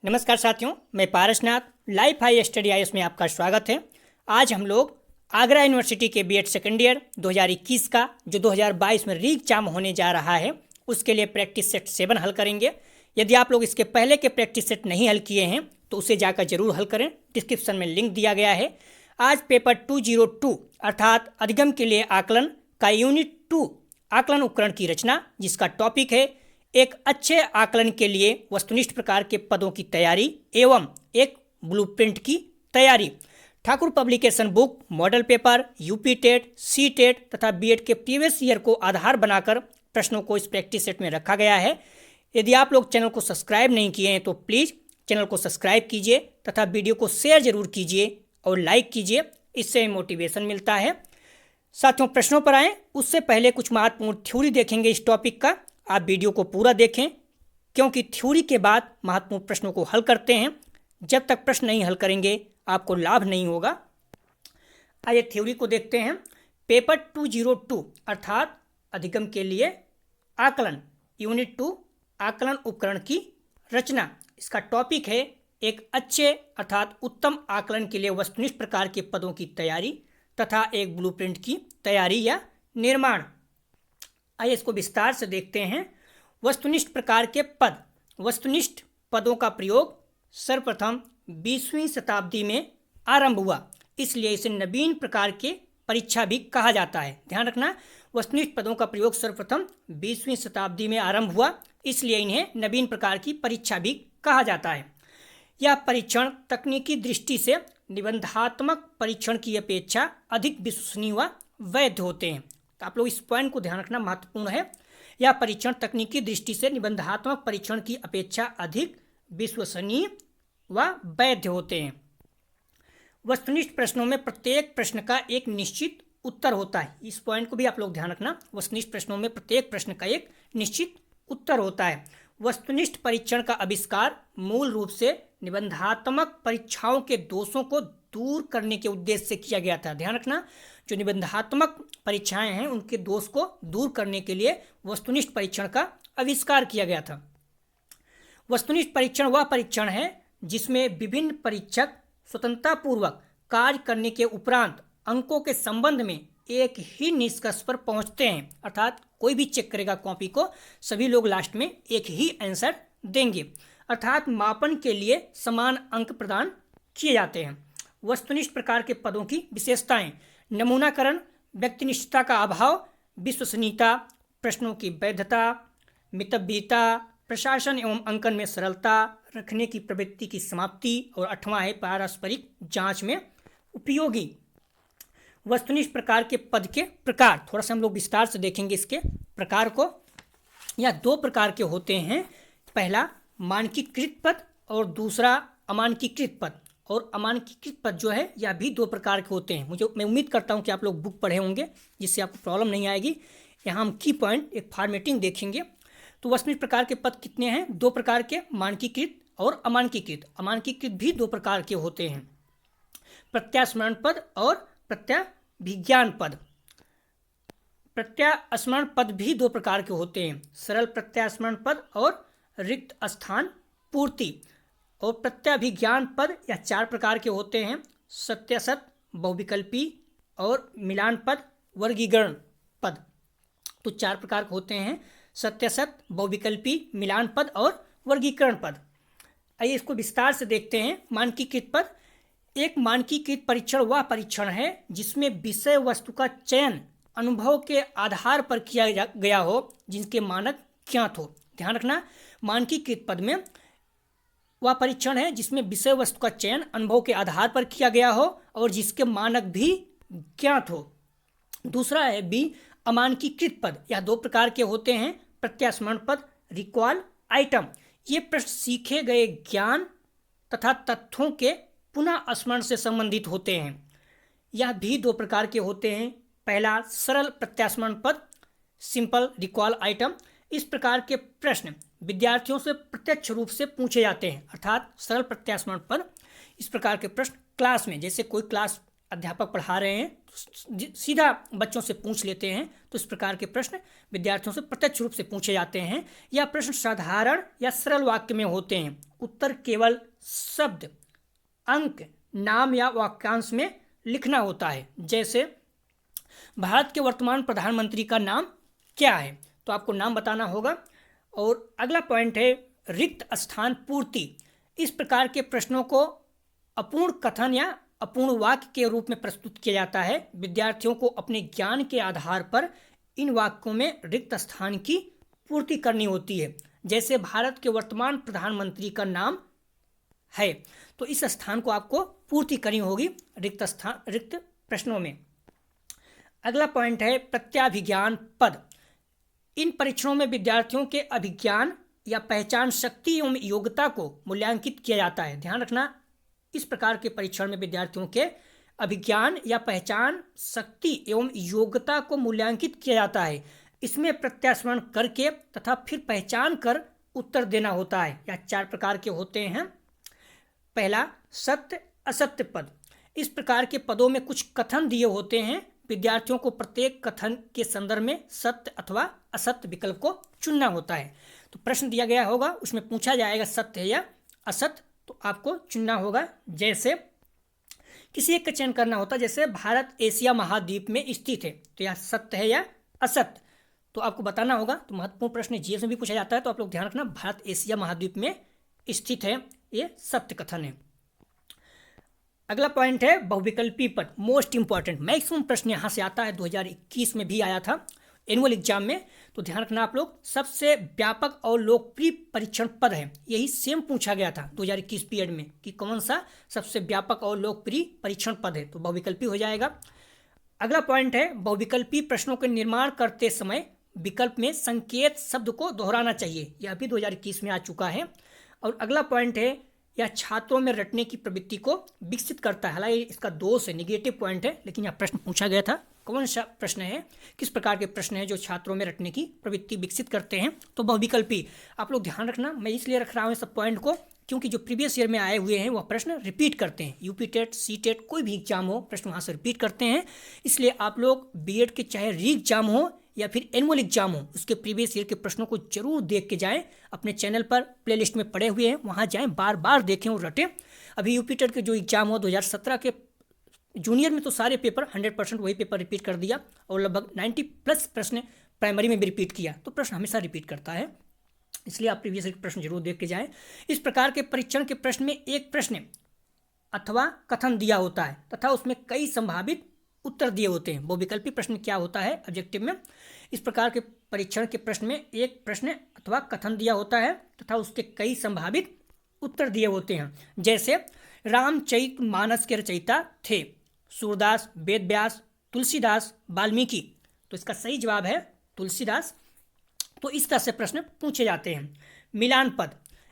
नमस्कार साथियों, मैं Parasnath life high study IAS में आपका स्वागत है। आज हम लोग आगरा यूनिवर्सिटी के बीएड सेकेंड ईयर 2021 का जो 2022 में री एग्जाम होने जा रहा है उसके लिए प्रैक्टिस सेट 7 हल करेंगे। यदि आप लोग इसके पहले के प्रैक्टिस सेट नहीं हल किए हैं तो उसे जाकर जरूर हल करें, डिस्क्रिप्शन में लिंक दिया गया है। आज पेपर 202 अर्थात अधिगम के लिए आकलन का यूनिट 2 आकलन उपकरण की रचना, जिसका टॉपिक है एक अच्छे आकलन के लिए वस्तुनिष्ठ प्रकार के पदों की तैयारी एवं एक ब्लूप्रिंट की तैयारी। Thakur publication book model paper UP TET, C TET तथा बीएड के प्रीवियस ईयर को आधार बनाकर प्रश्नों को इस प्रैक्टिस सेट में रखा गया है। यदि आप लोग चैनल को सब्सक्राइब नहीं किए हैं तो प्लीज़ चैनल को सब्सक्राइब कीजिए तथा वीडियो को शेयर जरूर कीजिए और लाइक कीजिए, इससे मोटिवेशन मिलता है। साथियों, प्रश्नों पर आएँ उससे पहले कुछ महत्वपूर्ण थ्योरी देखेंगे इस टॉपिक का। आप वीडियो को पूरा देखें क्योंकि थ्योरी के बाद महत्वपूर्ण प्रश्नों को हल करते हैं। जब तक प्रश्न नहीं हल करेंगे आपको लाभ नहीं होगा। आइए थ्योरी को देखते हैं। पेपर 202 अर्थात अधिगम के लिए आकलन यूनिट 2 आकलन उपकरण की रचना, इसका टॉपिक है एक अच्छे अर्थात उत्तम आकलन के लिए वस्तुनिष्ठ प्रकार के पदों की तैयारी तथा एक ब्लूप्रिंट की तैयारी या निर्माण। आइए इसको विस्तार से देखते हैं। वस्तुनिष्ठ प्रकार के पद, वस्तुनिष्ठ पदों का प्रयोग सर्वप्रथम 20वीं शताब्दी में आरंभ हुआ, इसलिए इसे नवीन प्रकार के परीक्षा भी कहा जाता है। ध्यान रखना, वस्तुनिष्ठ पदों का प्रयोग सर्वप्रथम 20वीं शताब्दी में आरंभ हुआ, इसलिए इन्हें नवीन प्रकार की परीक्षा भी कहा जाता है। यह परीक्षण तकनीकी दृष्टि से निबंधात्मक परीक्षण की अपेक्षा अधिक विश्वसनीय व वैध होते हैं। तो आप लोग इस पॉइंट को ध्यान रखना, महत्वपूर्ण है। यह परीक्षण तकनीकी दृष्टि से निबंधात्मक परीक्षण की अपेक्षा अधिक विश्वसनीय व वैध होते हैं। वस्तुनिष्ठ प्रश्नों में प्रत्येक प्रश्न का एक निश्चित उत्तर होता है। इस पॉइंट को भी आप लोग ध्यान रखना, वस्तुनिष्ठ प्रश्नों में प्रत्येक प्रश्न का एक निश्चित उत्तर होता है। वस्तुनिष्ठ परीक्षण का आविष्कार मूल रूप से निबंधात्मक परीक्षाओं के दोषों को दूर करने के उद्देश्य से किया गया था। ध्यान रखना, जो निबंधात्मक परीक्षाएं हैं उनके दोष को दूर करने के लिए वस्तुनिष्ठ परीक्षण का आविष्कार किया गया था। वस्तुनिष्ठ परीक्षण वह परीक्षण है जिसमें विभिन्न परीक्षक स्वतंत्रतापूर्वक कार्य करने के उपरांत अंकों के संबंध में एक ही निष्कर्ष पर पहुंचते हैं। अर्थात कोई भी चेक करेगा कॉपी को, सभी लोग लास्ट में एक ही आंसर देंगे, अर्थात मापन के लिए समान अंक प्रदान किए जाते हैं। वस्तुनिष्ठ प्रकार के पदों की विशेषताएं: नमूनाकरण, व्यक्तिनिष्ठता का अभाव, विश्वसनीयता, प्रश्नों की वैधता, मितव्ययिता, प्रशासन एवं अंकन में सरलता, रखने की प्रवृत्ति की समाप्ति, और 8वां है पारस्परिक जांच में उपयोगी। वस्तुनिष्ठ प्रकार के पद के प्रकार, थोड़ा सा हम लोग विस्तार से देखेंगे इसके प्रकार को। यह 2 प्रकार के होते हैं, पहला मानकीकृत पद और दूसरा अमानकीकृत पद। और अमानकीकृत पद जो है यह भी 2 प्रकार के होते हैं। मैं उम्मीद करता हूं कि आप लोग बुक पढ़े होंगे जिससे आपको प्रॉब्लम नहीं आएगी। यहाँ हम की पॉइंट एक फॉर्मेटिंग देखेंगे। तो वस्तुनिष्ठ प्रकार के पद कितने हैं? 2 प्रकार के, मानकीकृत और अमानकीकृत। अमानकीकृत भी 2 प्रकार के होते हैं, प्रत्यास्मरण पद और प्रत्याभिज्ञान पद। प्रत्यास्मरण पद भी 2 प्रकार के होते हैं, सरल प्रत्यास्मरण पद और रिक्त स्थान पूर्ति। और प्रत्याभिज्ञान पद यह 4 प्रकार के होते हैं, सत्यासत, बहुविकल्पी और मिलान पद, वर्गीकरण पद। तो 4 प्रकार के होते हैं, सत्यासत, बहुविकल्पी, मिलान पद और वर्गीकरण पद। आइए इसको विस्तार से देखते हैं। मानकीकृत पद, एक मानकीकृत परीक्षण वह परीक्षण है जिसमें विषय वस्तु का चयन अनुभव के आधार पर किया गया हो जिनके मानक ज्ञात हो। ध्यान रखना, मानकीकृत पद में वह परीक्षण है जिसमें विषय वस्तु का चयन अनुभव के आधार पर किया गया हो और जिसके मानक भी ज्ञात हो। दूसरा है बी अमानकीकृत पद। यह 2 प्रकार के होते हैं, प्रत्यास्मरण पद, रिकॉल आइटम। ये प्रश्न सीखे गए ज्ञान तथा तथ्यों के पुनः स्मरण से संबंधित होते हैं। यह भी 2 प्रकार के होते हैं, पहला सरल प्रत्यास्मरण पद, सिंपल रिकॉल आइटम। इस प्रकार के प्रश्न विद्यार्थियों से प्रत्यक्ष रूप से पूछे जाते हैं, अर्थात सरल प्रत्यास्मरण पद। इस प्रकार के प्रश्न क्लास में, जैसे कोई क्लास अध्यापक पढ़ा रहे हैं तो सीधा बच्चों से पूछ लेते हैं, तो इस प्रकार के प्रश्न विद्यार्थियों से प्रत्यक्ष रूप से पूछे जाते हैं। यह प्रश्न साधारण या सरल वाक्य में होते हैं। उत्तर केवल शब्द, अंक, नाम या वाक्यांश में लिखना होता है। जैसे भारत के वर्तमान प्रधानमंत्री का नाम क्या है, तो आपको नाम बताना होगा। और अगला पॉइंट है रिक्त स्थान पूर्ति। इस प्रकार के प्रश्नों को अपूर्ण कथन या अपूर्ण वाक्य के रूप में प्रस्तुत किया जाता है। विद्यार्थियों को अपने ज्ञान के आधार पर इन वाक्यों में रिक्त स्थान की पूर्ति करनी होती है। जैसे भारत के वर्तमान प्रधानमंत्री का नाम है, तो इस स्थान को आपको पूर्ति करनी होगी रिक्त प्रश्नों में। अगला पॉइंट है प्रत्याभिज्ञान पद। इन परीक्षणों में विद्यार्थियों के अभिज्ञान या पहचान शक्ति एवं योग्यता को मूल्यांकित किया जाता है। ध्यान रखना, इस प्रकार के परीक्षण में विद्यार्थियों के अभिज्ञान या पहचान शक्ति एवं योग्यता को मूल्यांकित किया जाता है। इसमें प्रत्यास्मरण करके तथा फिर पहचान कर उत्तर देना होता है। यह 4 प्रकार के होते हैं। पहला, सत्य असत्य पद। इस प्रकार के पदों में कुछ कथन दिए होते हैं। विद्यार्थियों को प्रत्येक कथन के संदर्भ में सत्य अथवा असत्य विकल्प को चुनना होता है। तो प्रश्न दिया गया होगा, उसमें पूछा जाएगा सत्य है या असत्य, तो आपको चुनना होगा। जैसे किसी एक का चयन करना होता है, जैसे भारत एशिया महाद्वीप में स्थित है, तो यह सत्य है या असत्य, तो आपको बताना होगा। तो महत्वपूर्ण प्रश्न जीएस में भी पूछा जाता है, तो आप लोग ध्यान रखना, भारत एशिया महाद्वीप में स्थित है, ये सत्य कथन है। अगला पॉइंट है बहुविकल्पी पद, मोस्ट इंपॉर्टेंट। मैक्सिमम प्रश्न यहाँ से आता है, 2021 में भी आया था एनुअल एग्जाम में। तो ध्यान रखना आप लोग, सबसे व्यापक और लोकप्रिय परीक्षण पद है, यही सेम पूछा गया था 2021 पीरियड में कि कौन सा सबसे व्यापक और लोकप्रिय परीक्षण पद है, तो बहुविकल्पी हो जाएगा। अगला पॉइंट है बहुविकल्पी प्रश्नों के निर्माण करते समय विकल्प में संकेत शब्द को दोहराना चाहिए, यह भी 2021 में आ चुका है। और अगला पॉइंट है यह छात्रों में रटने की प्रवृत्ति को विकसित करता है। हालांकि इसका दोष है, निगेटिव पॉइंट है, लेकिन यह प्रश्न पूछा गया था। कौन सा प्रश्न है, किस प्रकार के प्रश्न है जो छात्रों में रटने की प्रवृत्ति विकसित करते हैं, तो बहुविकल्पी। आप लोग ध्यान रखना, मैं इसलिए रख रहा हूँ सब पॉइंट को क्योंकि जो प्रीवियस ईयर में आए हुए हैं वह प्रश्न रिपीट करते हैं। यूपी टेट, सी टेट, कोई भी एग्जाम हो, प्रश्न वहाँ से रिपीट करते हैं। इसलिए आप लोग बीएड के चाहे री एग्जाम हो या फिर एनुअल एग्जाम हो, उसके प्रीवियस ईयर के प्रश्नों को जरूर देख के जाएं। अपने चैनल पर प्लेलिस्ट में पड़े हुए हैं, वहाँ जाएं, बार बार देखें और रटें। अभी यूपी टेट के जो एग्जाम हो 2017 के जूनियर में, तो सारे पेपर 100% वही पेपर रिपीट कर दिया और लगभग 90+ प्रश्न प्राइमरी में भी रिपीट किया। तो प्रश्न हमेशा रिपीट करता है, इसलिए आप प्रीवियस ईयर के प्रश्न जरूर देख के जाएं। इस प्रकार के परीक्षण के प्रश्न में एक प्रश्न अथवा कथन दिया होता है तथा उसमें कई संभावित उत्तर दिए होते हैं। बहुविकल्पी प्रश्न क्या होता है ऑब्जेक्टिव में, इस प्रकार के परीक्षण के प्रश्न में एक प्रश्न अथवा कथन दिया होता है तथा उसके कई संभावित उत्तर दिए होते हैं। जैसे रामचरितमानस के रचयिता थे सूरदास, वेदव्यास, तुलसीदास, वाल्मीकि, तो इसका सही जवाब है तुलसीदास। तो इस तरह से प्रश्न पूछे जाते हैं। मिलान पद,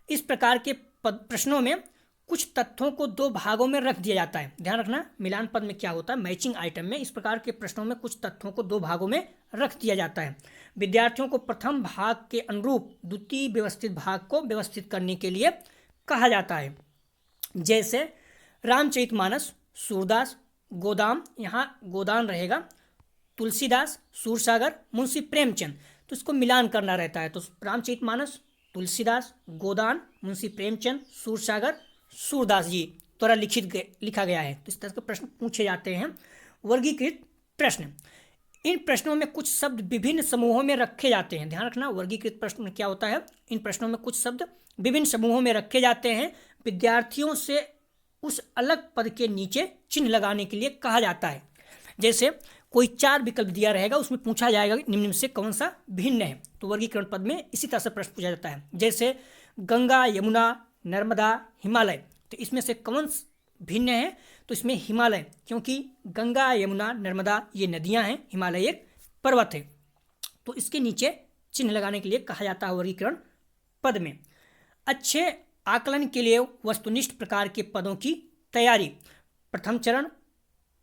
इस प्रकार के प्रश्नों में कुछ तथ्यों को 2 भागों में रख दिया जाता है। ध्यान रखना, मिलान पद में क्या होता है, मैचिंग आइटम में इस प्रकार के प्रश्नों में कुछ तथ्यों को 2 भागों में रख दिया जाता है। विद्यार्थियों को प्रथम भाग के अनुरूप द्वितीय व्यवस्थित भाग को व्यवस्थित करने के लिए कहा जाता है। जैसे रामचरितमानस सूरदास, गोदाम, यहाँ गोदान रहेगा, तुलसीदास, सूरसागर, मुंशी प्रेमचंद, तो इसको मिलान करना रहता है। तो रामचरितमानस, तुलसीदास, गोदान, मुंशी प्रेमचंद, सूरसागर, सूरदास जी द्वारा लिखा गया है। तो इस तरह के प्रश्न पूछे जाते हैं। वर्गीकृत प्रश्न, इन प्रश्नों में कुछ शब्द विभिन्न समूहों में रखे जाते हैं। ध्यान रखना, वर्गीकृत प्रश्न में क्या होता है, इन प्रश्नों में कुछ शब्द विभिन्न समूहों में रखे जाते हैं। विद्यार्थियों से उस अलग पद के नीचे चिन्ह लगाने के लिए कहा जाता है। जैसे कोई 4 विकल्प दिया रहेगा, उसमें पूछा जाएगा निम्न में से कौन सा भिन्न है, तो वर्गीकरण पद में इसी तरह से प्रश्न पूछा जाता है। जैसे गंगा, यमुना, नर्मदा, हिमालय, तो इसमें से कौन भिन्न है, तो इसमें हिमालय, क्योंकि गंगा, यमुना, नर्मदा ये नदियां हैं, हिमालय एक पर्वत है, तो इसके नीचे चिन्ह लगाने के लिए कहा जाता है वर्गीकरण पद में। अच्छे आकलन के लिए वस्तुनिष्ठ प्रकार के पदों की तैयारी। प्रथम चरण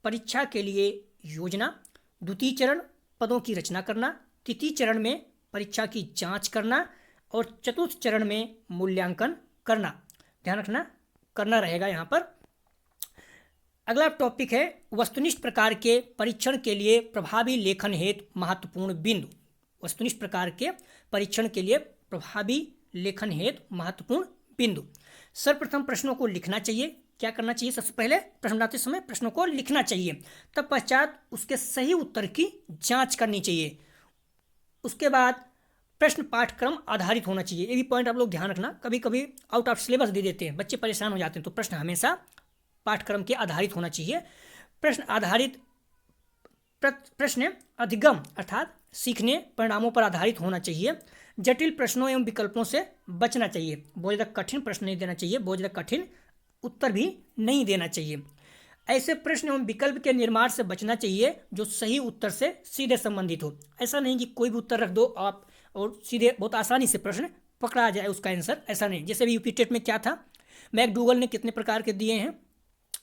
परीक्षा के लिए योजना, द्वितीय चरण पदों की रचना करना, तृतीय चरण में परीक्षा की जांच करना और चतुर्थ चरण में मूल्यांकन करना। ध्यान रखना, करना रहेगा यहाँ पर। अगला टॉपिक है वस्तुनिष्ठ प्रकार के परीक्षण के लिए प्रभावी लेखन हेतु महत्वपूर्ण बिंदु। वस्तुनिष्ठ प्रकार के परीक्षण के लिए प्रभावी लेखन हेतु महत्वपूर्ण बिंदु। सर्वप्रथम प्रश्नों को लिखना चाहिए। क्या करना चाहिए? सबसे पहले प्रश्न बनाते समय प्रश्नों को लिखना चाहिए। तब पश्चात उसके सही उत्तर की जांच करनी चाहिए। उसके बाद प्रश्न पाठक्रम आधारित होना चाहिए। ये भी पॉइंट आप लोग ध्यान रखना, कभी कभी आउट ऑफ सिलेबस दे देते हैं, बच्चे परेशान हो जाते हैं। तो प्रश्न हमेशा पाठक्रम के आधारित होना चाहिए। प्रश्न आधारित प्रश्न अधिगम अर्थात सीखने परिणामों पर आधारित होना चाहिए। जटिल प्रश्नों एवं विकल्पों से बचना चाहिए। बहुत ज़्यादा कठिन प्रश्न नहीं देना चाहिए, बहुत ज़्यादा कठिन उत्तर भी नहीं देना चाहिए। ऐसे प्रश्न एवं विकल्प के निर्माण से बचना चाहिए जो सही उत्तर से सीधे संबंधित हो। ऐसा नहीं कि कोई भी उत्तर रख दो आप और सीधे बहुत आसानी से प्रश्न पकड़ा जाए उसका आंसर, ऐसा नहीं। जैसे भी यूपी टेट में क्या था, मैकडूगल ने कितने प्रकार के दिए हैं,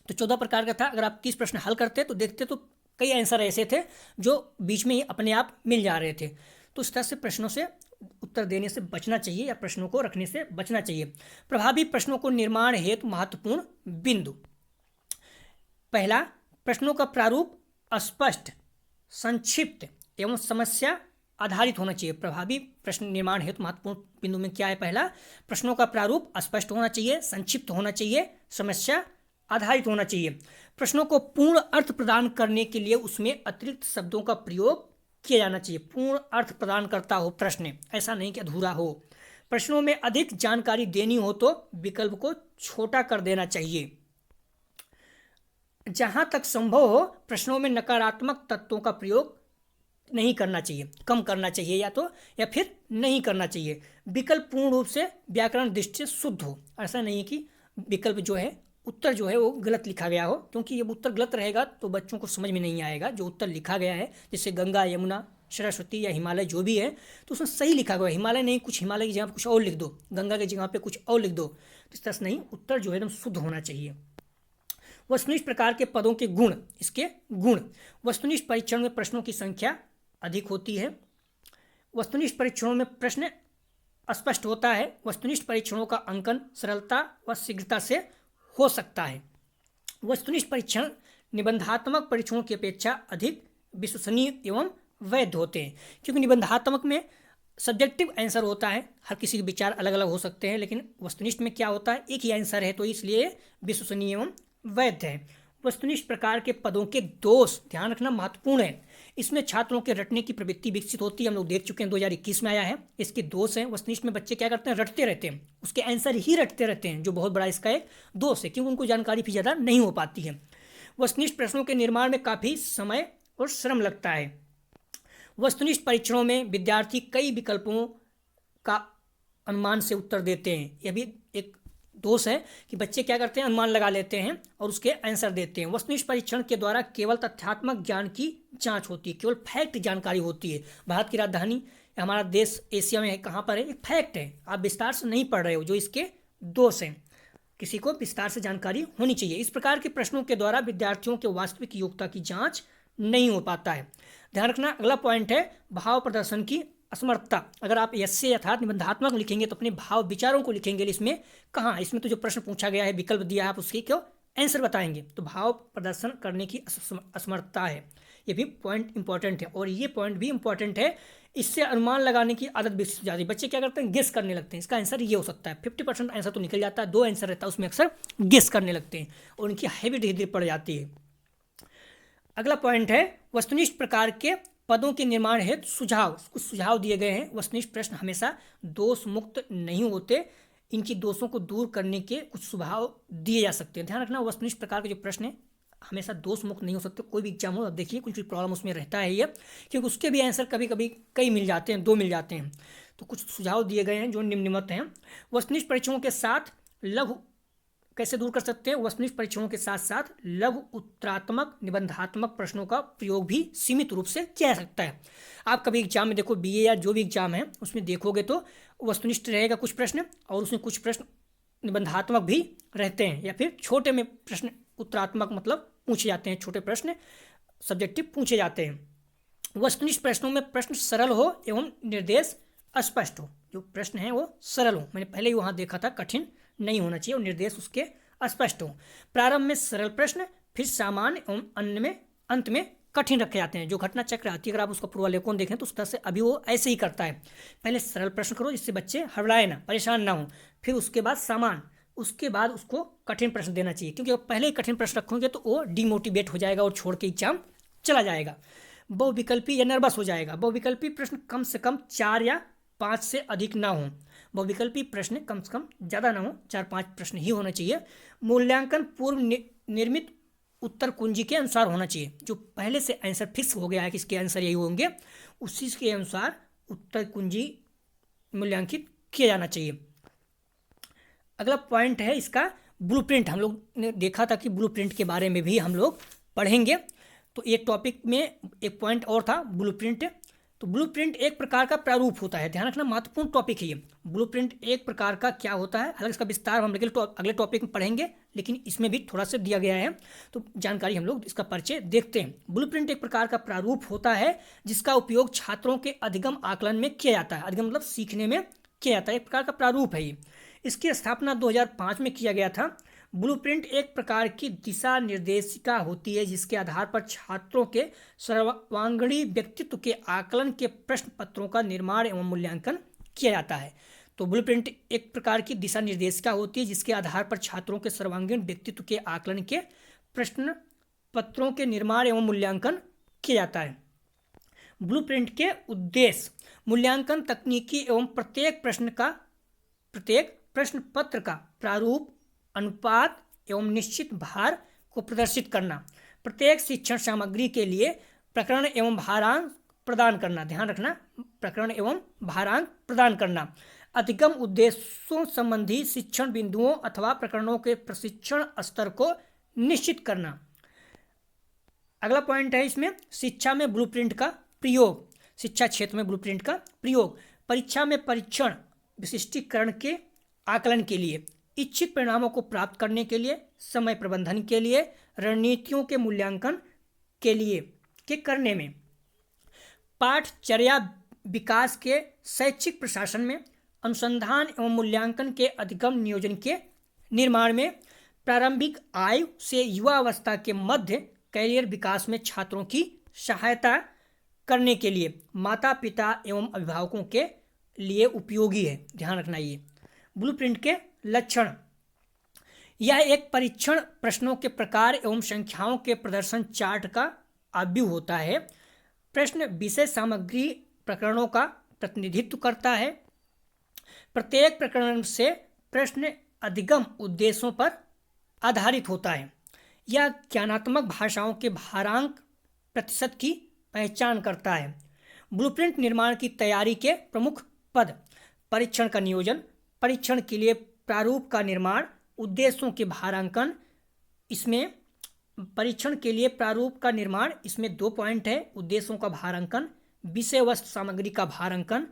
तो 14 प्रकार का था। अगर आप 30 प्रश्न हल करते तो देखते तो कई आंसर ऐसे थे जो बीच में ही अपने आप मिल जा रहे थे। तो इस तरह से प्रश्नों से उत्तर देने से बचना चाहिए या प्रश्नों को रखने से बचना चाहिए। प्रभावी प्रश्नों को निर्माण हेतु महत्वपूर्ण बिंदु। पहला, प्रश्नों का प्रारूप स्पष्ट, संक्षिप्त एवं समस्या आधारित होना चाहिए। प्रभावी प्रश्न निर्माण हेतु महत्वपूर्ण बिंदु में क्या है? पहला, प्रश्नों का प्रारूप स्पष्ट होना चाहिए, संक्षिप्त होना चाहिए, समस्या आधारित होना चाहिए। प्रश्नों को पूर्ण अर्थ प्रदान करने के लिए उसमें अतिरिक्त शब्दों का प्रयोग किया जाना चाहिए। पूर्ण अर्थ प्रदान करता हो प्रश्न, ऐसा नहीं कि अधूरा हो। प्रश्नों में अधिक जानकारी देनी हो तो विकल्प को छोटा कर देना चाहिए। जहां तक संभव हो प्रश्नों में नकारात्मक तत्वों का प्रयोग नहीं करना चाहिए, कम करना चाहिए या फिर नहीं करना चाहिए। विकल्प पूर्ण रूप से व्याकरण दृष्टि से शुद्ध हो। ऐसा नहीं कि विकल्प जो है उत्तर जो है वो गलत लिखा गया हो, क्योंकि ये उत्तर गलत रहेगा तो बच्चों को समझ में नहीं आएगा। जो उत्तर लिखा गया है जैसे गंगा, यमुना, सरस्वती या हिमालय जो भी है तो उसमें सही लिखा गया। हिमालय नहीं, कुछ हिमालय की जगह कुछ और लिख दो, गंगा की जगह पे कुछ और लिख दो, तो इस तरह से नहीं। उत्तर जो है एकदम शुद्ध होना चाहिए। वस्तुनिष्ठ प्रकार के पदों के गुण। इसके गुण, वस्तुनिष्ठ परीक्षण में प्रश्नों की संख्या अधिक होती है। वस्तुनिष्ठ परीक्षणों में प्रश्न स्पष्ट होता है। वस्तुनिष्ठ परीक्षणों का अंकन सरलता व शीघ्रता से हो सकता है। वस्तुनिष्ठ परीक्षण निबंधात्मक परीक्षणों की अपेक्षा अधिक विश्वसनीय एवं वैध होते हैं, क्योंकि निबंधात्मक में सब्जेक्टिव आंसर होता है, हर किसी के विचार अलग अलग हो सकते हैं, लेकिन वस्तुनिष्ठ में क्या होता है, एक ही आंसर है, तो इसलिए विश्वसनीय एवं वैध है। वस्तुनिष्ठ प्रकार के पदों के दोष, ध्यान रखना महत्वपूर्ण है। इसमें छात्रों के रटने की प्रवृत्ति विकसित होती है, हम लोग देख चुके हैं 2021 में आया है। इसके दोष हैं, वस्तुनिष्ठ में बच्चे क्या करते हैं, रटते रहते हैं, उसके आंसर ही रटते रहते हैं, जो बहुत बड़ा इसका एक दोष है, क्योंकि उनको जानकारी भी ज़्यादा नहीं हो पाती है। वस्तुनिष्ठ प्रश्नों के निर्माण में काफ़ी समय और श्रम लगता है। वस्तुनिष्ठ परीक्षणों में विद्यार्थी कई विकल्पों का अनुमान से उत्तर देते हैं। यह भी एक दोष है कि बच्चे क्या करते हैं, अनुमान लगा लेते हैं और उसके आंसर देते हैं। वस्तुनिष्ठ परीक्षण के द्वारा केवल तथ्यात्मक ज्ञान की जांच होती है, केवल फैक्ट जानकारी होती है। भारत की राजधानी, हमारा देश एशिया में है, कहाँ पर है, एक फैक्ट है, आप विस्तार से नहीं पढ़ रहे हो, जो इसके दोष हैं। किसी को विस्तार से जानकारी होनी चाहिए। इस प्रकार के प्रश्नों के द्वारा विद्यार्थियों के वास्तविक योग्यता की जाँच नहीं हो पाता है। ध्यान रखना, अगला पॉइंट है भाव प्रदर्शन की असमर्थता। अगर आप ऐसे अर्थात निबंधात्मक लिखेंगे तो अपने भाव विचारों को लिखेंगे, इसमें कहाँ, इसमें तो जो प्रश्न पूछा गया है, विकल्प दिया है, आप उसकी क्यों आंसर बताएंगे, तो भाव प्रदर्शन करने की असमर्थता है। ये भी पॉइंट इंपॉर्टेंट है, और ये पॉइंट भी इंपॉर्टेंट है। इससे अनुमान लगाने की आदत विकसित हो जाती है। बच्चे क्या करते हैं, गेस करने लगते हैं, इसका आंसर ये हो सकता है। 50% आंसर तो निकल जाता है, 2 आंसर रहता है, उसमें अक्सर गेस करने लगते हैं और उनकी हैबिट धीरे धीरे पड़ जाती है। अगला पॉइंट है वस्तुनिष्ठ प्रकार के पदों के निर्माण हेतु सुझाव। कुछ सुझाव दिए गए हैं। वस्तुनिष्ठ प्रश्न हमेशा दोष मुक्त नहीं होते, इनकी दोषों को दूर करने के कुछ सुझाव दिए जा सकते हैं। ध्यान रखना, वस्तुनिष्ठ प्रकार के जो प्रश्न हैं हमेशा दोष मुक्त नहीं हो सकते। कोई भी एग्जाम हो, अब देखिए कुछ प्रॉब्लम उसमें रहता है ये, क्योंकि उसके भी आंसर कभी कभी कई मिल जाते हैं, 2 मिल जाते हैं। तो कुछ सुझाव दिए गए हैं जो निम्नलिखित हैं। वस्तुनिष्ठ परीक्षणों के साथ लघु कैसे दूर कर सकते हैं, वस्तुनिष्ठ परीक्षणों के साथ साथ लघु उत्तरात्मक निबंधात्मक प्रश्नों का प्रयोग भी सीमित रूप से किया जा सकता है। आप कभी एग्जाम में देखो, बीए या जो भी एग्जाम है उसमें देखोगे तो वस्तुनिष्ठ रहेगा कुछ प्रश्न, और उसमें कुछ प्रश्न निबंधात्मक भी रहते हैं, या फिर छोटे में प्रश्न उत्तरात्मक मतलब पूछे जाते हैं, छोटे प्रश्न सब्जेक्टिव पूछे जाते हैं। वस्तुनिष्ठ प्रश्नों में प्रश्न सरल हो एवं निर्देश स्पष्ट हो। जो प्रश्न है वो सरल हो, मैंने पहले ही वहाँ देखा था, कठिन नहीं होना चाहिए और निर्देश उसके स्पष्ट हो। प्रारंभ में सरल प्रश्न, फिर सामान्य एवं अन्य में अंत में कठिन रखे जाते हैं। जो घटना चक्र आती है अगर आप उसका पूर्वावलोकन देखें तो उस तरह से अभी वो ऐसे ही करता है। पहले सरल प्रश्न करो जिससे बच्चे हड़बड़ाए ना, परेशान ना हो, फिर उसके बाद सामान्य, उसके बाद उसको कठिन प्रश्न देना चाहिए, क्योंकि अब पहले ही कठिन प्रश्न रखोगे तो वो डिमोटिवेट हो जाएगा और छोड़ के एग्जाम चला जाएगा, बहुविकल्पी या नर्वस हो जाएगा। बहुविकल्पी प्रश्न कम से कम 4 या 5 से अधिक ना हो। बहुविकल्पी प्रश्न कम से कम ज़्यादा ना हो, 4-5 प्रश्न ही होना चाहिए। मूल्यांकन पूर्व निर्मित उत्तर कुंजी के अनुसार होना चाहिए। जो पहले से आंसर फिक्स हो गया है कि इसके आंसर यही होंगे, उसी के अनुसार उत्तर कुंजी मूल्यांकित किया जाना चाहिए। अगला पॉइंट है इसका ब्लूप्रिंट। हम लोग ने देखा था कि ब्लूप्रिंट के बारे में भी हम लोग पढ़ेंगे, तो एक टॉपिक में एक पॉइंट और था ब्लूप्रिंट। तो ब्लूप्रिंट एक प्रकार का प्रारूप होता है, ध्यान रखना, महत्वपूर्ण टॉपिक है ये। ब्लूप्रिंट एक प्रकार का क्या होता है, हालांकि इसका विस्तार हम अगले टॉपिक में पढ़ेंगे, लेकिन इसमें भी थोड़ा सा दिया गया है, तो जानकारी हम लोग इसका परिचय देखते हैं। ब्लूप्रिंट एक प्रकार का प्रारूप होता है जिसका उपयोग छात्रों के अधिगम आकलन में किया जाता है। अधिगम मतलब सीखने में किया जाता है, एक प्रकार का प्रारूप है ये। इसकी स्थापना 2005 में किया गया था। ब्लूप्रिंट एक प्रकार की दिशा निर्देशिका होती है जिसके आधार पर छात्रों के सर्वांगीण व्यक्तित्व के आकलन के प्रश्न पत्रों का निर्माण एवं मूल्यांकन किया जाता है। तो ब्लूप्रिंट एक प्रकार की दिशा निर्देशिका होती है जिसके आधार पर छात्रों के सर्वांगीण व्यक्तित्व के आकलन के प्रश्न पत्रों के निर्माण एवं मूल्यांकन किया जाता है। ब्लूप्रिंट के उद्देश्य मूल्यांकन तकनीकी एवं प्रत्येक प्रश्न पत्र का प्रारूप, अनुपात एवं निश्चित भार को प्रदर्शित करना, प्रत्येक शिक्षण सामग्री के लिए प्रकरण एवं भारांक प्रदान करना, ध्यान रखना, प्रकरण एवं भारांक प्रदान करना, अधिगम उद्देश्यों संबंधी शिक्षण बिंदुओं अथवा प्रकरणों के प्रशिक्षण स्तर को निश्चित करना। अगला पॉइंट है इसमें शिक्षा में ब्लूप्रिंट का प्रयोग। शिक्षा क्षेत्र में ब्लूप्रिंट का प्रयोग परीक्षा में परीक्षण विशिष्टीकरण के आकलन के लिए, इच्छित परिणामों को प्राप्त करने के लिए, समय प्रबंधन के लिए, रणनीतियों के मूल्यांकन के लिए करने में, पाठचर्या विकास के शैक्षिक प्रशासन में, अनुसंधान एवं मूल्यांकन के अधिगम नियोजन के निर्माण में, प्रारंभिक आयु से युवा अवस्था के मध्य कैरियर विकास में छात्रों की सहायता करने के लिए, माता पिता एवं अभिभावकों के लिए उपयोगी है, ध्यान रखना। ये ब्लूप्रिंट के लक्षण, यह एक परीक्षण प्रश्नों के प्रकार एवं संख्याओं के प्रदर्शन चार्ट का आव्यूह होता है। प्रश्न विषय सामग्री प्रकरणों का प्रतिनिधित्व करता है। प्रत्येक प्रकरण से प्रश्न अधिगम उद्देश्यों पर आधारित होता है। यह ज्ञानात्मक भाषाओं के भारांक प्रतिशत की पहचान करता है। ब्लूप्रिंट निर्माण की तैयारी के प्रमुख पद, परीक्षण का नियोजन, परीक्षण के लिए प्रारूप का निर्माण, उद्देश्यों के भारांकन। इसमें परीक्षण के लिए प्रारूप का निर्माण, इसमें 2 पॉइंट है, उद्देश्यों का भारांकन, विषय वस्तु सामग्री का भारांकन,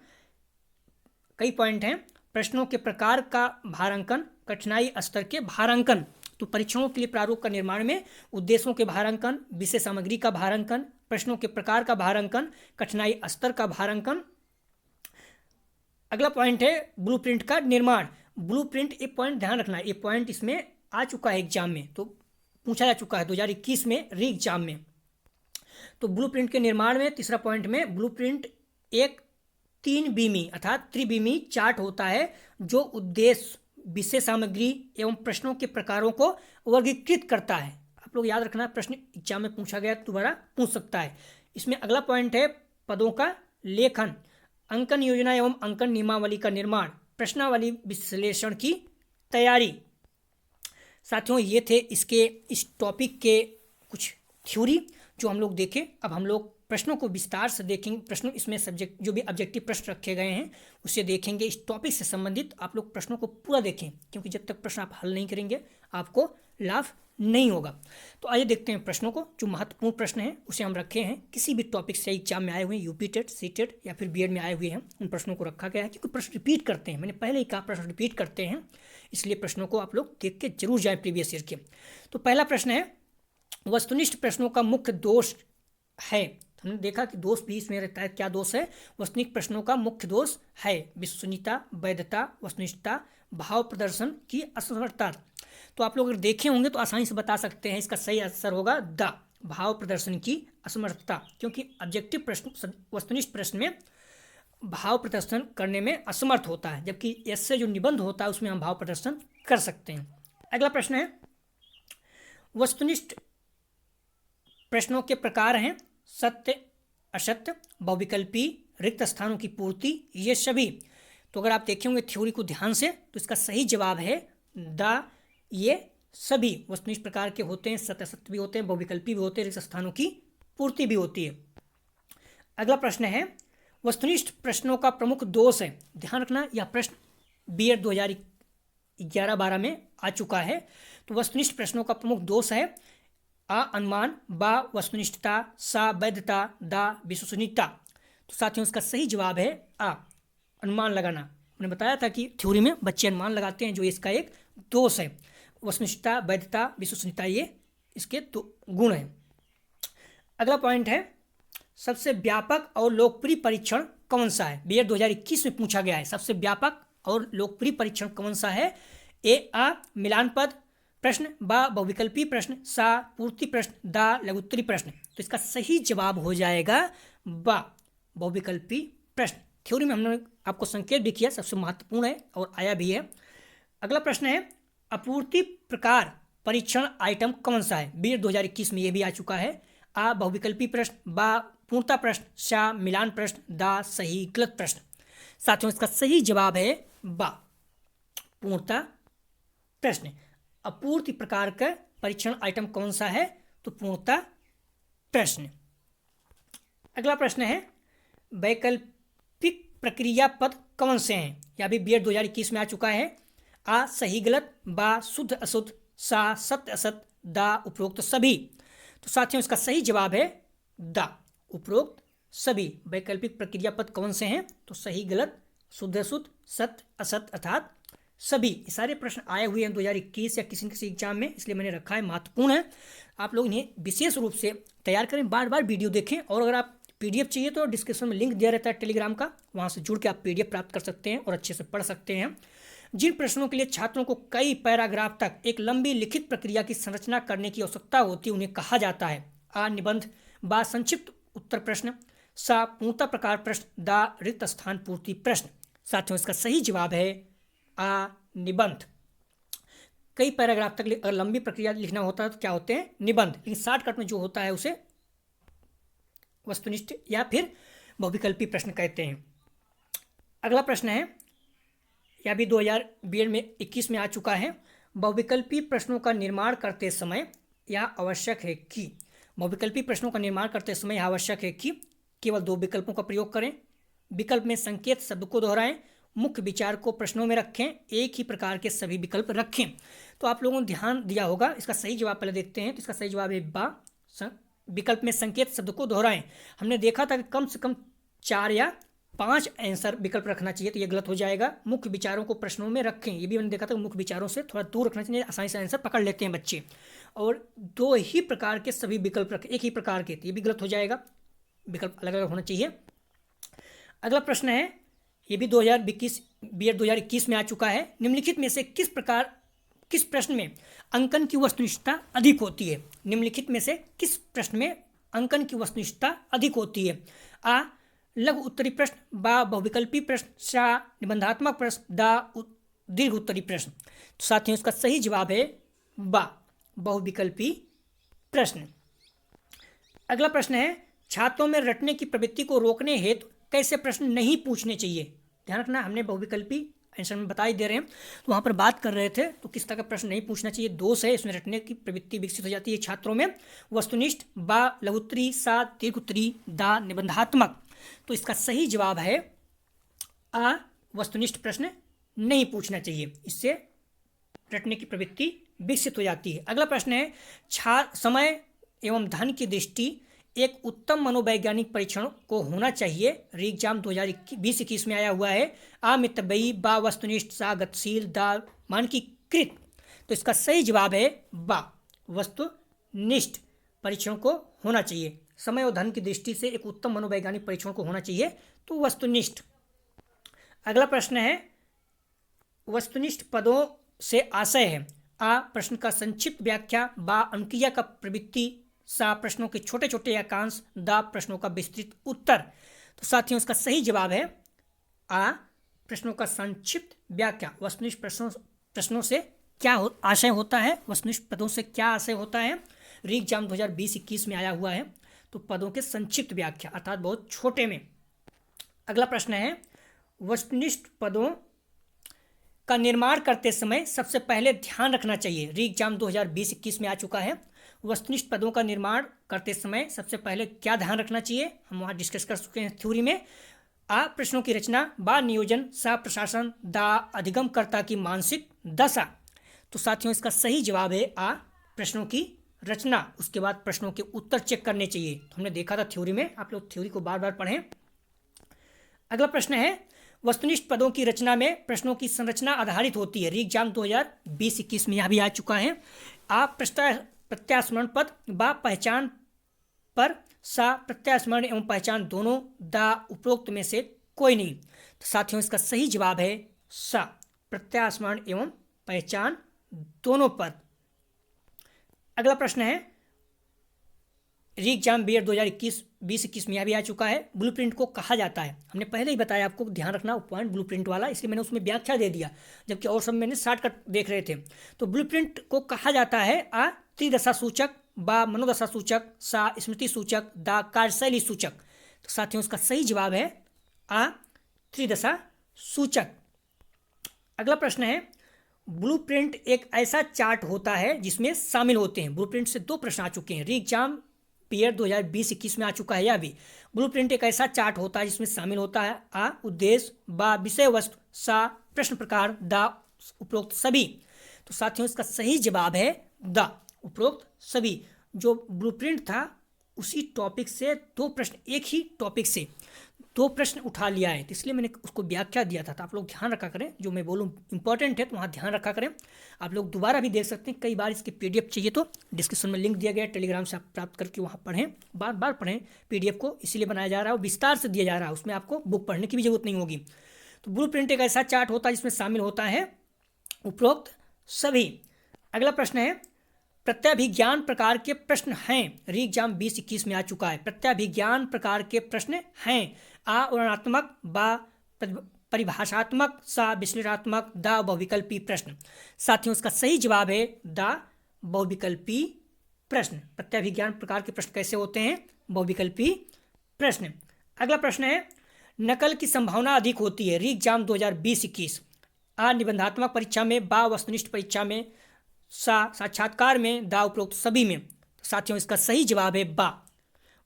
कई पॉइंट हैं, प्रश्नों के प्रकार का भारांकन, कठिनाई स्तर के भारांकन। तो परीक्षणों के लिए प्रारूप का निर्माण में उद्देश्यों के भारांकन, विषय सामग्री का भारांकन, प्रश्नों के प्रकार का भारांकन, कठिनाई स्तर का भारांकन। अगला पॉइंट है ब्लूप्रिंट का निर्माण। ब्लूप्रिंट, एक पॉइंट ध्यान रखना, ये पॉइंट इसमें आ चुका है एग्जाम में, तो पूछा जा चुका है 2021 में री एग्जाम में। तो ब्लूप्रिंट के निर्माण में तीसरा पॉइंट में ब्लूप्रिंट एक 3 बीमी अर्थात त्रिबीमी चार्ट होता है जो उद्देश्य, विषय सामग्री एवं प्रश्नों के प्रकारों को वर्गीकृत करता है। आप लोग याद रखना, प्रश्न एग्जाम में पूछा गया दोबारा पूछ सकता है। इसमें अगला पॉइंट है पदों का लेखन, अंकन योजना एवं अंकन नियमावली का निर्माण, प्रश्नावली विश्लेषण की तैयारी। साथियों, ये थे इस टॉपिक के कुछ थ्योरी जो हम लोग देखे। अब हम लोग प्रश्नों को विस्तार से देखेंगे। प्रश्नों इसमें सब्जेक्ट जो भी ऑब्जेक्टिव प्रश्न रखे गए हैं उसे देखेंगे। इस टॉपिक से संबंधित आप लोग प्रश्नों को पूरा देखें, क्योंकि जब तक प्रश्न आप हल नहीं करेंगे आपको लाभ नहीं होगा। तो आइए देखते हैं प्रश्नों को। जो महत्वपूर्ण प्रश्न हैं उसे हम रखे हैं, किसी भी टॉपिक से एग्जाम में आए हुए हैं, यूपी टेट, सी टेट या फिर बीएड में आए हुए हैं, उन प्रश्नों को रखा गया है, क्योंकि प्रश्न रिपीट करते हैं। मैंने पहले ही कहा प्रश्न रिपीट करते हैं, इसलिए प्रश्नों को आप लोग देख के जरूर जाएं प्रीवियस ईयर के। तो पहला प्रश्न है, वस्तुनिष्ठ प्रश्नों का मुख्य दोष है। हमने देखा कि दोष भी इसमें रहता है। क्या दोष है? वस्तुनिष्ठ प्रश्नों का मुख्य दोष है विश्वसनीयता, वैधता, वस्तुनिष्ठता, भाव प्रदर्शन की असमर्थता। तो आप लोग अगर देखे होंगे तो आसानी से बता सकते हैं, इसका सही आंसर होगा द, भाव प्रदर्शन की असमर्थता। क्योंकि ऑब्जेक्टिव प्रश्न, वस्तुनिष्ठ प्रश्न में भाव प्रदर्शन करने में असमर्थ होता है, जबकि इससे जो निबंध होता है उसमें हम भाव प्रदर्शन कर सकते हैं। अगला प्रश्न है, वस्तुनिष्ठ प्रश्नों के प्रकार हैं सत्य, असत्य, बहुविकल्पी, रिक्त स्थानों की पूर्ति, ये सभी। तो अगर आप देखे होंगे थ्योरी को ध्यान से तो इसका सही जवाब है द, ये सभी वस्तुनिष्ठ प्रकार के होते हैं, सत्य असत्य भी होते हैं, बहुविकल्पी भी होते हैं, रिक्त स्थानों की पूर्ति भी होती है। अगला प्रश्न है, वस्तुनिष्ठ प्रश्नों का प्रमुख दोष है। ध्यान रखना, यह प्रश्न बीएड 2011-12 में आ चुका है। तो वस्तुनिष्ठ प्रश्नों का प्रमुख दोष है अ अनुमान, बा वस्तुनिष्ठता, सा वैधता, दा विश्वसनीयता। तो साथियों इसका सही जवाब है अ अनुमान लगाना। मैंने बताया था कि थ्योरी में बच्चे अनुमान लगाते हैं, जो इसका एक दोष है। वस्तुनिष्ठता, वैधता, विश्वसनीयता ये इसके दो गुण हैं। अगला पॉइंट है, सबसे व्यापक और लोकप्रिय परीक्षण कौन सा है? बीएड 2021 में पूछा गया है, सबसे व्यापक और लोकप्रिय परीक्षण कौन सा है? ए अ मिलान पद प्रश्न, बा बहुविकल्पी प्रश्न, सा पूर्ति प्रश्न, दा लघुत्तरी प्रश्न। तो इसका सही जवाब हो जाएगा बा बहुविकल्पी प्रश्न। थ्योरी में हमने आपको संकेत भी किया, सबसे महत्वपूर्ण है और आया भी है। अगला प्रश्न है, अपूर्ति प्रकार परीक्षण आइटम कौन सा है? बीएड 2021 में ये भी आ चुका है। आ बहुविकल्पी प्रश्न, बा पूर्णता प्रश्न, सा मिलान प्रश्न, दा सही गलत प्रश्न। साथियों इसका सही जवाब है बा पूर्णता प्रश्न। अपूर्ति प्रकार का परीक्षण आइटम कौन सा है? तो पूर्णता प्रश्न। अगला प्रश्न है, वैकल्पिक प्रक्रिया पद कौन से हैं? यह भी बीएड 2021 में आ चुका है। आ सही गलत, बा शुद्ध अशुद्ध, सा सत्य असत्य, दा उपरोक्त सभी। तो साथियों इसका सही जवाब है दा उपरोक्त सभी। वैकल्पिक प्रक्रिया पद कौन से हैं? तो सही गलत, शुद्ध अशुद्ध, सत्य असत्य अर्थात सभी। ये सारे प्रश्न आए हुए हैं 2021 या किसी न किसी एग्जाम में, इसलिए मैंने रखा है, महत्वपूर्ण है। आप लोग इन्हें विशेष रूप से तैयार करें, बार बार वीडियो देखें। और अगर आप पीडीएफ चाहिए तो डिस्क्रिप्शन में लिंक दिया रहता है टेलीग्राम का, वहाँ से जुड़ के आप पीडीएफ प्राप्त कर सकते हैं और अच्छे से पढ़ सकते हैं। जिन प्रश्नों के लिए छात्रों को कई पैराग्राफ तक एक लंबी लिखित प्रक्रिया की संरचना करने की आवश्यकता होती है, उन्हें कहा जाता है आ निबंध, बा संक्षिप्त उत्तर प्रश्न, सा पूर्णता प्रकार प्रश्न, दा रिक्त स्थान पूर्ति प्रश्न। साथियों इसका सही जवाब है आ निबंध। कई पैराग्राफ तक अगर लंबी प्रक्रिया लिखना होता है तो क्या होते हैं? निबंध। लेकिन शॉर्टकट में जो होता है उसे वस्तुनिष्ठ या फिर बहुविकल्पी प्रश्न कहते हैं। अगला प्रश्न है, यह भी 2021 में आ चुका है। बहुविकल्पी प्रश्नों का निर्माण करते समय यह आवश्यक है कि, बहुविकल्पी प्रश्नों का निर्माण करते समय यह आवश्यक है कि केवल दो विकल्पों का प्रयोग करें, विकल्प में संकेत शब्द को दोहराएं, मुख्य विचार को प्रश्नों में रखें, एक ही प्रकार के सभी विकल्प रखें। तो आप लोगों ने ध्यान दिया होगा। इसका सही जवाब पहले देखते हैं। तो इसका सही जवाब है बा, विकल्प में संकेत शब्द को दोहराएं। हमने देखा था कि कम से कम 4 या 5 आंसर विकल्प रखना चाहिए, तो ये गलत हो जाएगा। मुख्य विचारों को प्रश्नों में रखें, ये भी मैंने देखा था, मुख्य विचारों से थोड़ा दूर रखना चाहिए, आसानी से आंसर पकड़ लेते हैं बच्चे। और 2 ही प्रकार के सभी विकल्प रखें, एक ही प्रकार के, तो ये भी गलत हो जाएगा, विकल्प अलग अलग होना चाहिए। अगला प्रश्न है, ये भी 2021 में आ चुका है। निम्नलिखित में से किस प्रश्न में अंकन की वस्तुनिष्ठता अधिक होती है? निम्नलिखित में से किस प्रश्न में अंकन की वस्तुनिष्ठता अधिक होती है? आ लघु उत्तरी प्रश्न, बा बहुविकल्पी प्रश्न, सा निबंधात्मक प्रश्न, दा दीर्घ उत्तरी प्रश्न। तो साथियों इसका सही जवाब है बा बहुविकल्पी प्रश्न। अगला प्रश्न है, छात्रों में रटने की प्रवृत्ति को रोकने हेतु कैसे प्रश्न नहीं पूछने चाहिए? ध्यान रखना, हमने बहुविकल्पी आंसर में बता ही दे रहे हैं, तो वहाँ पर बात कर रहे थे, तो किस तरह का प्रश्न नहीं पूछना चाहिए। दोष है, इसमें रटने की प्रवृत्ति विकसित हो जाती है छात्रों में। वस्तुनिष्ठ, बा लघुत्तरी, सा दीर्घोत्तरी, दा निबंधात्मक। तो इसका सही जवाब है आ वस्तुनिष्ठ प्रश्न नहीं पूछना चाहिए, इससे रटने की प्रवृत्ति विकसित हो जाती है। अगला प्रश्न है, समय एवं धन की दृष्टि एक उत्तम मनोवैज्ञानिक परीक्षण को होना चाहिए। री एग्जाम 2020-21 में आया हुआ है। आ मितव्ययी, बा वस्तुनिष्ठ, सा गतिशील, दा मानकीकृत। तो इसका सही जवाब है बा वस्तुनिष्ठ परीक्षण को होना चाहिए। समय और धन की दृष्टि से एक उत्तम मनोवैज्ञानिक परीक्षण को होना चाहिए, तो वस्तुनिष्ठ। अगला प्रश्न है, वस्तुनिष्ठ पदों से आशय है आ प्रश्न का संक्षिप्त व्याख्या, बा अनुक्रिया का प्रवृत्ति, सा प्रश्नों के छोटे छोटे वाक्यांश, दा प्रश्नों का विस्तृत उत्तर। तो साथियों इसका सही जवाब है आ प्रश्नों का संक्षिप्त व्याख्या। वस्तुनिष्ठ प्रश्नों से क्या आशय होता है, वस्तुनिष्ठ पदों से क्या आशय होता है, री एग्जाम 2020-21 में आया हुआ है। तो पदों के संक्षिप्त व्याख्या अर्थात बहुत छोटे में। अगला प्रश्न है, वस्तुनिष्ठ पदों का निर्माण करते समय सबसे पहले ध्यान रखना चाहिए। री एग्जाम 2020-21 में आ चुका है। वस्तुनिष्ठ पदों का निर्माण करते समय सबसे पहले क्या ध्यान रखना चाहिए, हम वहाँ डिस्कस कर चुके हैं थ्योरी में। आ प्रश्नों की रचना, बा नियोजन, सा प्रशासन, दा अधिगमकर्ता की मानसिक दशा। तो साथियों इसका सही जवाब है आ प्रश्नों की रचना। उसके बाद प्रश्नों के उत्तर चेक करने चाहिए। तो हमने देखा था थ्योरी में, आप लोग थ्योरी को बार बार पढ़ें। अगला प्रश्न है, वस्तुनिष्ठ पदों की रचना में प्रश्नों की संरचना आधारित होती है। री एग्जाम 2020-21 में यह भी आ चुका है। आ प्रत्यास्मरण पद, बा पहचान पर, सा प्रत्यास्मरण एवं पहचान दोनों, दा उपरोक्त में से कोई नहीं। तो साथियों इसका सही जवाब है सा प्रत्यास्मरण एवं पहचान दोनों पद। अगला प्रश्न है, री एग्जाम बीएड 2021 में यह भी आ चुका है। ब्लूप्रिंट को कहा जाता है, हमने पहले ही बताया आपको, ध्यान रखना पॉइंट ब्लूप्रिंट वाला, इसलिए मैंने उसमें व्याख्या दे दिया, जबकि और सब मैंने शॉर्टकट देख रहे थे। तो ब्लूप्रिंट को कहा जाता है आ त्रिदशा सूचक, बा मनोदशा सूचक, सा स्मृति सूचक, दा कार्यशैली सूचक। तो साथियों इसका सही जवाब है आ त्रिदशा सूचक। अगला प्रश्न है, ब्लूप्रिंट एक ऐसा चार्ट होता है जिसमें शामिल होते हैं। ब्लूप्रिंट से 2 प्रश्न आ चुके हैं, री एग्जाम पीएड 2020-21 में आ चुका है यह भी। ब्लूप्रिंट एक ऐसा चार्ट होता है जिसमें शामिल होता है आ उद्देश्य, बा विषय वस्तु, सा प्रश्न प्रकार, दा उपरोक्त सभी। तो साथियों इसका सही जवाब है दा उपरोक्त सभी। जो ब्लूप्रिंट था उसी टॉपिक से 2 प्रश्न, एक ही टॉपिक से 2 प्रश्न उठा लिया है, तो इसलिए मैंने उसको व्याख्या दिया था। तो आप लोग ध्यान रखा करें, जो मैं बोलूँ इंपॉर्टेंट है तो वहाँ ध्यान रखा करें। आप लोग दोबारा भी देख सकते हैं, कई बार इसकी पीडीएफ चाहिए तो डिस्क्रिप्शन में लिंक दिया गया है, टेलीग्राम से आप प्राप्त करके वहाँ पढ़ें, बार बार पढ़ें। पीडीएफ को इसीलिए बनाया जा रहा है, विस्तार से दिया जा रहा है, उसमें आपको बुक पढ़ने की भी जरूरत नहीं होगी। तो ब्लूप्रिंट एक ऐसा चार्ट होता है जिसमें शामिल होता है उपरोक्त सभी। अगला प्रश्न है, प्रत्याभिज्ञान प्रकार के प्रश्न हैं। री एग्जाम 20-21 में आ चुका है। प्रत्याभिज्ञान प्रकार के प्रश्न हैं। आ वर्णनात्मक, बा परिभाषात्मक, सा विश्लेषणात्मक, दा बहुविकल्पी प्रश्न। साथियों इसका सही जवाब है दा बहुविकल्पी प्रश्न। प्रत्याभिज्ञान प्रकार के प्रश्न कैसे होते हैं, बहुविकल्पी प्रश्न। अगला प्रश्न है, नकल की संभावना अधिक होती है। री एग्जाम 2020-21। आ निबंधात्मक परीक्षा में, बा वस्तुनिष्ठ परीक्षा में, सा साक्षात्कार में, दा उपरोक्त सभी में। तो साथियों इसका सही जवाब है बा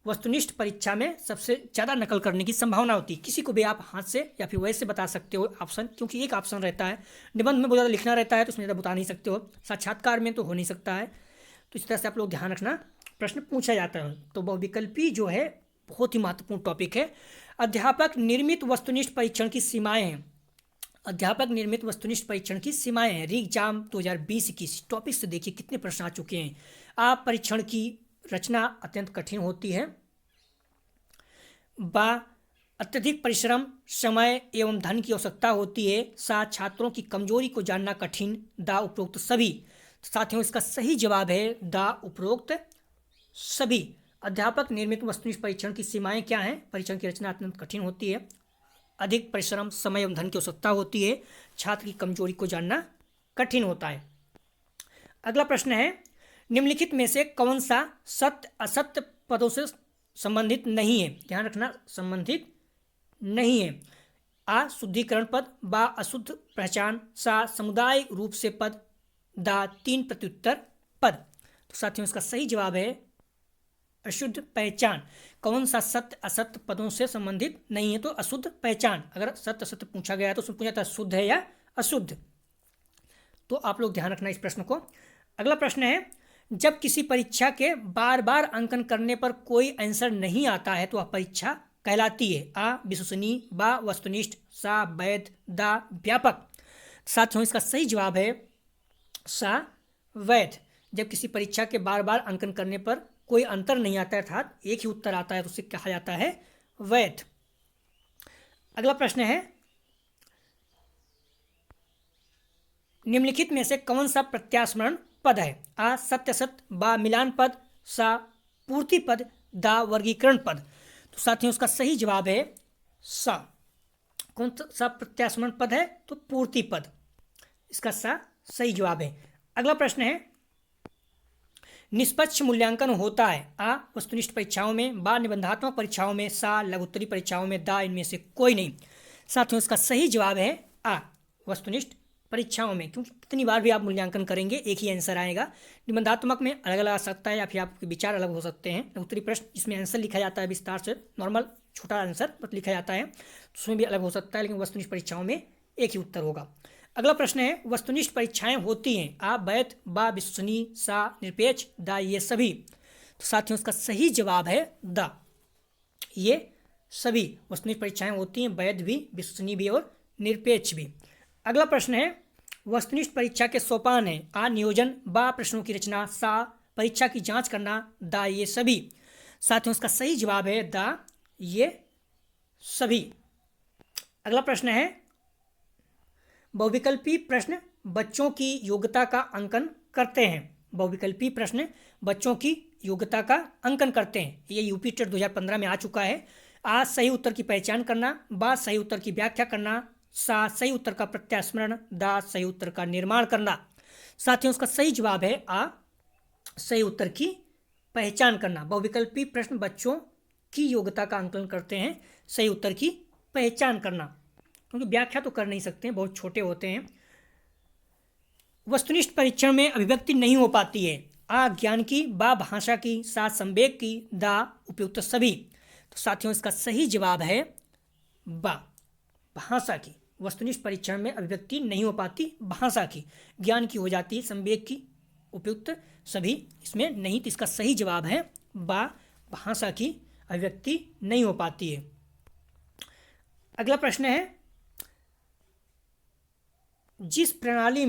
वस्तुनिष्ठ परीक्षा में सबसे ज़्यादा नकल करने की संभावना होती है। किसी को भी आप हाथ से या फिर वैसे बता सकते हो ऑप्शन, क्योंकि एक ऑप्शन रहता है। निबंध में बहुत ज़्यादा लिखना रहता है तो उसमें ज़्यादा बता नहीं सकते हो, साक्षात्कार में तो हो नहीं सकता है। तो इस तरह से आप लोग ध्यान रखना, प्रश्न पूछा जाता है। तो बहुविकल्पी जो है बहुत ही महत्वपूर्ण टॉपिक है। अध्यापक निर्मित वस्तुनिष्ठ परीक्षण की सीमाएँ हैं। अध्यापक निर्मित वस्तुनिष्ठ परीक्षण की सीमाएं हैं। री एग्जाम 2020-21 टॉपिक से देखिए कितने प्रश्न आ चुके हैं। आप परीक्षण की रचना अत्यंत कठिन होती है। बा अत्यधिक परिश्रम, समय एवं धन की आवश्यकता होती है। सा छात्रों की कमजोरी को जानना कठिन, दा उपरोक्त सभी। साथियों इसका सही जवाब है दा उपरोक्त सभी। अध्यापक निर्मित वस्तुनिष्ठ परीक्षण की सीमाएं क्या हैं? परीक्षण की रचना अत्यंत कठिन होती है, अधिक परिश्रम, समय एवं धन की आवश्यकता होती है, छात्र की कमजोरी को जानना कठिन होता है। अगला प्रश्न है, निम्नलिखित में से कौन सा सत्य असत्य पदों से संबंधित नहीं है? ध्यान रखना, संबंधित नहीं है। आ शुद्धिकरण पद, बा अशुद्ध पहचान, सा समुदाय रूप से पद, दा 3 प्रत्युत्तर पद। तो साथियों इसका सही जवाब है अशुद्ध पहचान। कौन सा सत्य असत्य पदों से संबंधित नहीं है? तो अशुद्ध पहचान। अगर सत्य असत्य पूछा गया तो उसमें पूछा था शुद्ध है या अशुद्ध। तो आप लोग ध्यान रखना इस प्रश्न को। अगला प्रश्न है, जब किसी परीक्षा के बार बार अंकन करने पर कोई आंसर नहीं आता है तो वह परीक्षा कहलाती है। आ विश्वसनीय, बा वस्तुनिष्ठ, सा वैध, दा व्यापक। साथियों इसका सही जवाब है सा वैध। जब किसी परीक्षा के बार बार अंकन करने पर कोई अंतर नहीं आता है अर्थात एक ही उत्तर आता है तो उसे कहा जाता है वैध। अगला प्रश्न है, निम्नलिखित में से कौन सा प्रत्यास्मरण पद है? आ सत्य असत, बा मिलान पद, सा पूर्ति पद, दा वर्गीकरण पद। तो साथियों उसका सही जवाब है सा। कौन सा प्रत्यास्मरण पद है? तो पूर्ति पद, इसका सा सही जवाब है। अगला प्रश्न है, निष्पक्ष मूल्यांकन होता है? आ वस्तुनिष्ठ परीक्षाओं में, बा निबंधात्मक परीक्षाओं में, सा लघुत्तरी परीक्षाओं में, दा इनमें से कोई नहीं। साथियों इसका सही जवाब है आ वस्तुनिष्ठ परीक्षाओं में, क्योंकि कितनी बार भी आप मूल्यांकन करेंगे एक ही आंसर आएगा। निबंधात्मक में अलग अलग आ सकता है या फिर आपके विचार अलग हो सकते हैं। लघुत्तरी प्रश्न जिसमें आंसर लिखा जाता है विस्तार से, नॉर्मल छोटा आंसर बस लिखा जाता है, उसमें भी अलग हो सकता है, लेकिन वस्तुनिष्ठ परीक्षाओं में एक ही उत्तर होगा। अगला प्रश्न है, वस्तुनिष्ठ परीक्षाएं होती हैं? आ वैध, बा विश्वसनीय, सा निरपेक्ष, दा ये सभी। तो साथियों इसका सही जवाब है दा ये सभी वस्तुनिष्ठ परीक्षाएं होती हैं, वैध भी, विश्वसनीय भी और निरपेक्ष भी। अगला प्रश्न है, वस्तुनिष्ठ परीक्षा के सोपान है? आ नियोजन, बा प्रश्नों की रचना, सा परीक्षा की जांच करना, दा ये सभी। साथियों इसका सही जवाब है दा ये सभी। अगला प्रश्न है, बहुविकल्पी प्रश्न बच्चों की योग्यता का अंकन करते हैं? बहुविकल्पी प्रश्न बच्चों की योग्यता का अंकन करते हैं, ये यूपी टेट 2015 में आ चुका है। आ सही उत्तर की पहचान करना, बा सही उत्तर की व्याख्या करना, सा सही उत्तर का प्रत्यास्मरण, दा सही उत्तर का निर्माण करना। साथियों उसका सही जवाब है आ सही उत्तर की पहचान करना। बहुविकल्पी प्रश्न बच्चों की योग्यता का अंकन करते हैं, सही उत्तर की पहचान करना, क्योंकि व्याख्या तो कर नहीं सकते हैं, बहुत छोटे होते हैं। वस्तुनिष्ठ परीक्षण में अभिव्यक्ति नहीं हो पाती है? आ ज्ञान की, बा भाषा की, सा संवेग की, दा उपयुक्त सभी। तो साथियों इसका सही जवाब है बा भाषा की। वस्तुनिष्ठ परीक्षण में अभिव्यक्ति नहीं हो पाती भाषा की, ज्ञान की हो जाती, संवेग की, उपयुक्त सभी इसमें नहीं। तो इसका सही जवाब है बा भाषा की अभिव्यक्ति नहीं हो पाती है। अगला प्रश्न है, जिस प्रणाली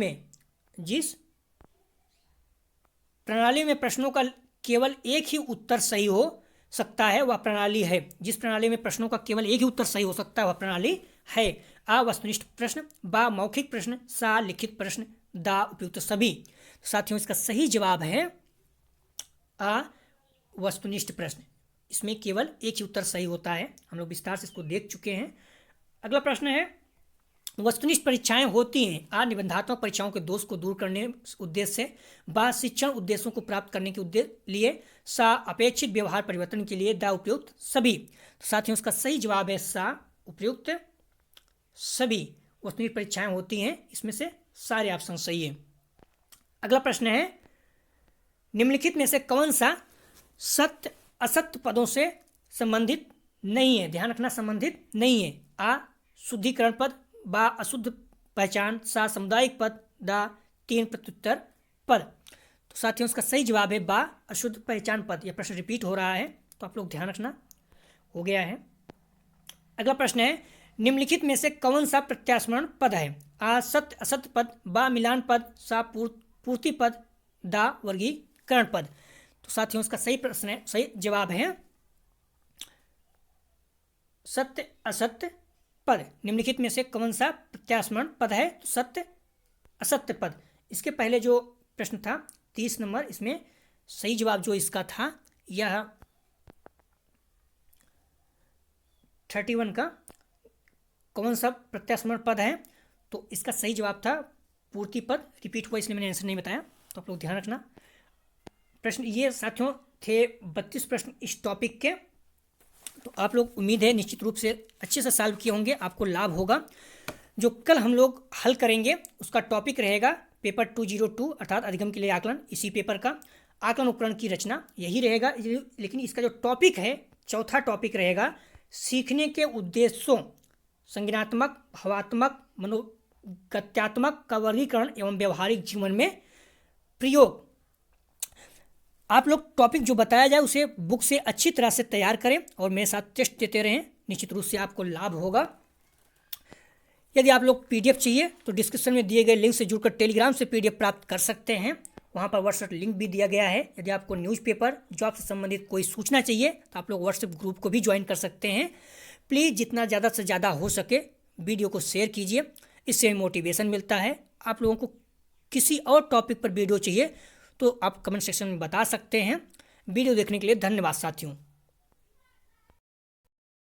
में प्रश्नों का केवल एक ही उत्तर सही हो सकता है वह प्रणाली है? जिस प्रणाली में प्रश्नों का केवल एक ही उत्तर सही हो सकता है वह प्रणाली है? आ वस्तुनिष्ठ प्रश्न, बा मौखिक प्रश्न, सा लिखित प्रश्न, दा उपयुक्त सभी। साथियों इसका सही जवाब है आ वस्तुनिष्ठ प्रश्न, इसमें केवल एक ही उत्तर सही होता है। हम लोग विस्तार से इसको देख चुके हैं। अगला प्रश्न है, वस्तुनिष्ठ परीक्षाएं होती हैं? आ निबंधात्मक परीक्षाओं के दोष को दूर करने उद्देश्य से, बा शिक्षण उद्देश्यों को प्राप्त करने के लिए, सा अपेक्षित व्यवहार परिवर्तन के लिए, दा उपयुक्त सभी। तो साथियों इसका सही जवाब है सा उपयुक्त सभी वस्तुनिष्ठ परीक्षाएं होती हैं, इसमें से सारे ऑप्शन सही है। अगला प्रश्न है, निम्नलिखित में से कौन सा सत्य असत्य पदों से संबंधित नहीं है? ध्यान रखना, संबंधित नहीं है। आ शुद्धिकरण पद, बा अशुद्ध पहचान, सा सामुदायिक पद, दा तीन प्रत्युत्तर पद। तो साथियों इसका सही जवाब है बा अशुद्ध पहचान पद। यह प्रश्न रिपीट हो रहा है तो आप लोग ध्यान रखना, हो गया है। अगला प्रश्न है, निम्नलिखित में से कौन सा प्रत्यास्मरण पद है? आ सत्य असत्य पद, बा मिलान पद, सा पूर्ति पद, दा वर्गीकरण पद। तो साथियों इसका सही प्रश्न है, सही जवाब है सत्य असत्य पद। निम्नलिखित में से कौन सा प्रत्यास्मरण पद है? तो सत्य असत्य पद। इसके पहले जो प्रश्न था 30 नंबर, इसमें सही जवाब जो इसका था यह 31 का कौन सा प्रत्यास्मरण पद है? तो इसका सही जवाब था पूर्ति पद। रिपीट हुआ इसलिए मैंने आंसर नहीं बताया, तो आप लोग ध्यान रखना। प्रश्न ये साथियों थे 32 प्रश्न इस टॉपिक के। तो आप लोग उम्मीद है निश्चित रूप से अच्छे से सॉल्व किए होंगे, आपको लाभ होगा। जो कल हम लोग हल करेंगे उसका टॉपिक रहेगा पेपर 202 अर्थात अधिगम के लिए आकलन। इसी पेपर का आकलन उपकरण की रचना यही रहेगा, लेकिन इसका जो टॉपिक है, चौथा टॉपिक रहेगा सीखने के उद्देश्यों, संज्ञानात्मक, भावात्मक, मनोगत्यात्मक का वर्गीकरण एवं व्यवहारिक जीवन में प्रयोग। आप लोग टॉपिक जो बताया जाए उसे बुक से अच्छी तरह से तैयार करें और मेरे साथ टेस्ट देते रहें, निश्चित रूप से आपको लाभ होगा। यदि आप लोग पीडीएफ चाहिए तो डिस्क्रिप्शन में दिए गए लिंक से जुड़कर टेलीग्राम से पीडीएफ प्राप्त कर सकते हैं, वहाँ पर व्हाट्सएप लिंक भी दिया गया है। यदि आपको न्यूज़पेपर, जॉब से संबंधित कोई सूचना चाहिए तो आप लोग व्हाट्सएप ग्रुप को भी ज्वाइन कर सकते हैं। प्लीज़ जितना ज़्यादा से ज़्यादा हो सके वीडियो को शेयर कीजिए, इससे मोटिवेशन मिलता है। आप लोगों को किसी और टॉपिक पर वीडियो चाहिए तो आप कमेंट सेक्शन में बता सकते हैं। वीडियो देखने के लिए धन्यवाद साथियों।